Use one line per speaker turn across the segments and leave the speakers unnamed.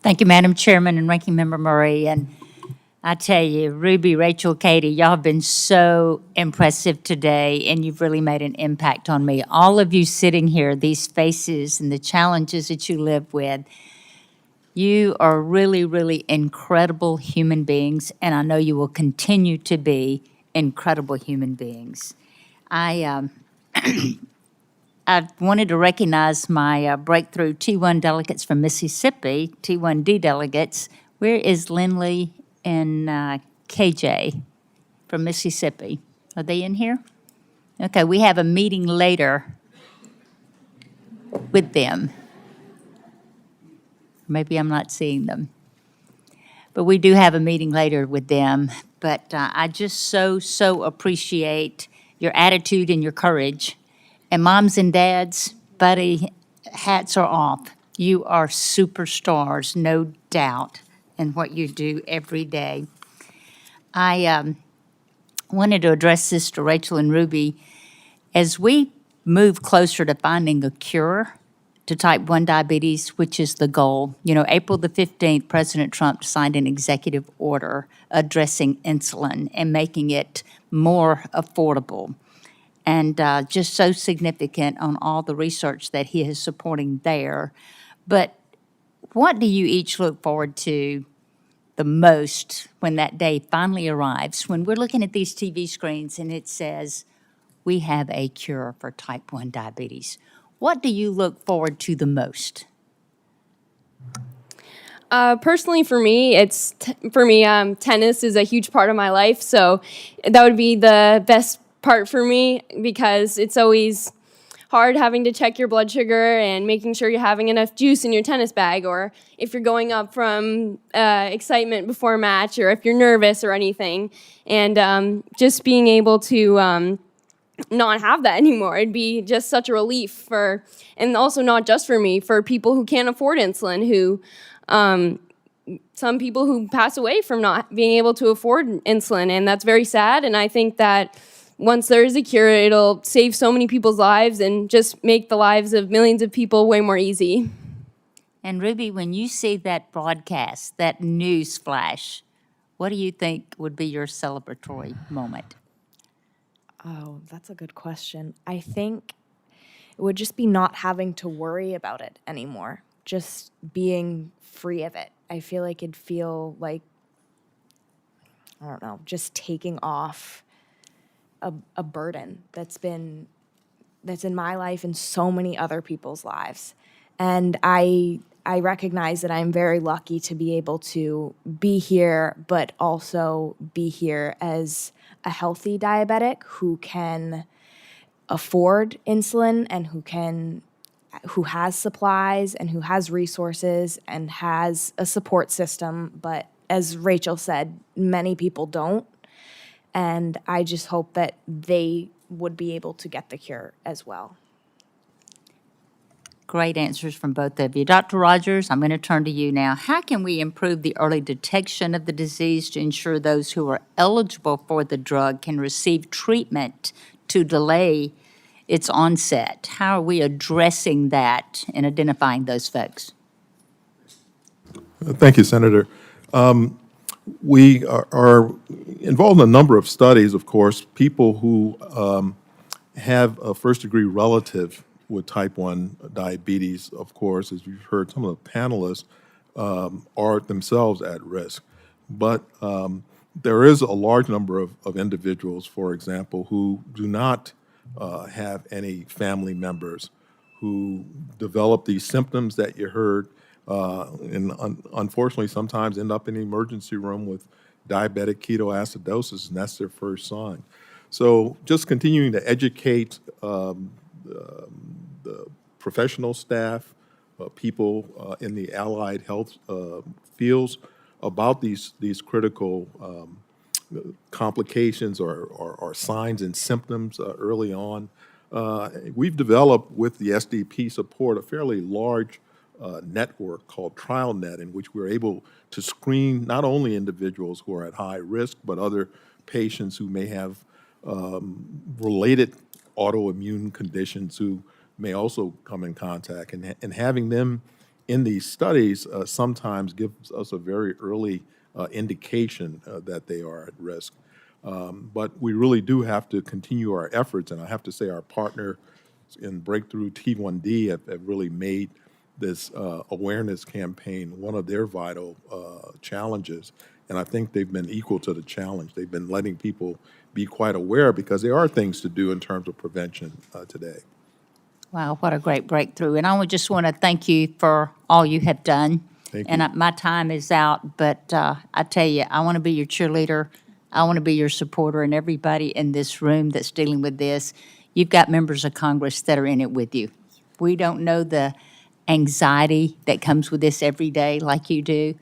Thank you, Madam Chairman and Ranking Member Murray. And I tell you, Ruby, Rachel, Katie, y'all have been so impressive today, and you've really made an impact on me. All of you sitting here, these faces and the challenges that you live with, you are really, really incredible human beings, and I know you will continue to be incredible human beings. I wanted to recognize my breakthrough T1 delegates from Mississippi, T1D delegates. Where is Lindley and KJ from Mississippi? Are they in here? Okay, we have a meeting later with them. Maybe I'm not seeing them. But we do have a meeting later with them. But I just so appreciate your attitude and your courage. And moms and dads, buddy, hats are off. You are superstars, no doubt, in what you do every day. I wanted to address this to Rachel and Ruby. As we move closer to finding a cure to type 1 diabetes, which is the goal, April the 15th, President Trump signed an executive order addressing insulin and making it more affordable. And just so significant on all the research that he is supporting there. But what do you each look forward to the most when that day finally arrives, when we're looking at these TV screens and it says, we have a cure for type 1 diabetes? What do you look forward to the most?
Personally, for me, tennis is a huge part of my life. So that would be the best part for me, because it's always hard having to check your blood sugar and making sure you're having enough juice in your tennis bag, or if you're going up from excitement before a match, or if you're nervous or anything. And just being able to not have that anymore, it'd be just such a relief and also not just for me, for people who can't afford insulin, who some people who pass away from not being able to afford insulin, and that's very sad. And I think that once there is a cure, it'll save so many people's lives and just make the lives of millions of people way more easy.
And Ruby, when you see that broadcast, that news flash, what do you think would be your celebratory moment?
Oh, that's a good question. I think it would just be not having to worry about it anymore, just being free of it. I feel like it'd feel like, I don't know, just taking off a burden that's in my life and so many other people's lives. And I recognize that I'm very lucky to be able to be here, but also be here as a healthy diabetic who can afford insulin and who has supplies and who has resources and has a support system. But as Rachel said, many people don't. And I just hope that they would be able to get the cure as well.
Great answers from both of you. Dr. Rogers, I'm going to turn to you now. How can we improve the early detection of the disease to ensure those who are eligible for the drug can receive treatment to delay its onset? How are we addressing that and identifying those folks?
Thank you, Senator. We are involved in a number of studies, of course. People who have a first-degree relative with type 1 diabetes, of course, as you've heard, some of the panelists are themselves at risk. But there is a large number of individuals, for example, who do not have any family members who develop these symptoms that you heard, and unfortunately sometimes end up in the emergency room with diabetic ketoacidosis, and that's their first sign. So just continuing to educate the professional staff, people in the allied health fields about these critical complications or signs and symptoms early on. We've developed with the SDP support a fairly large network called TrialNet, in which we're able to screen not only individuals who are at high risk, but other patients who may have related autoimmune conditions who may also come in contact, and having them in these studies sometimes gives us a very early indication that they are at risk. But we really do have to continue our efforts, and I have to say our partner in Breakthrough T1D have really made this awareness campaign one of their vital challenges. And I think they've been equal to the challenge. They've been letting people be quite aware because there are things to do in terms of prevention today.
Wow, what a great breakthrough. And I would just want to thank you for all you have done.
Thank
And
you.
my time is out, but I tell you, I want to be your cheerleader. I want to be your supporter, and everybody in this room that's dealing with this, you've got members of Congress that are in it with you. We don't know the anxiety that comes with this every day like you do,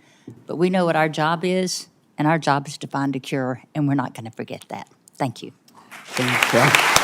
but we know what our job is, and our job is to find a cure, and we're not going to forget that. Thank you.
Thank you.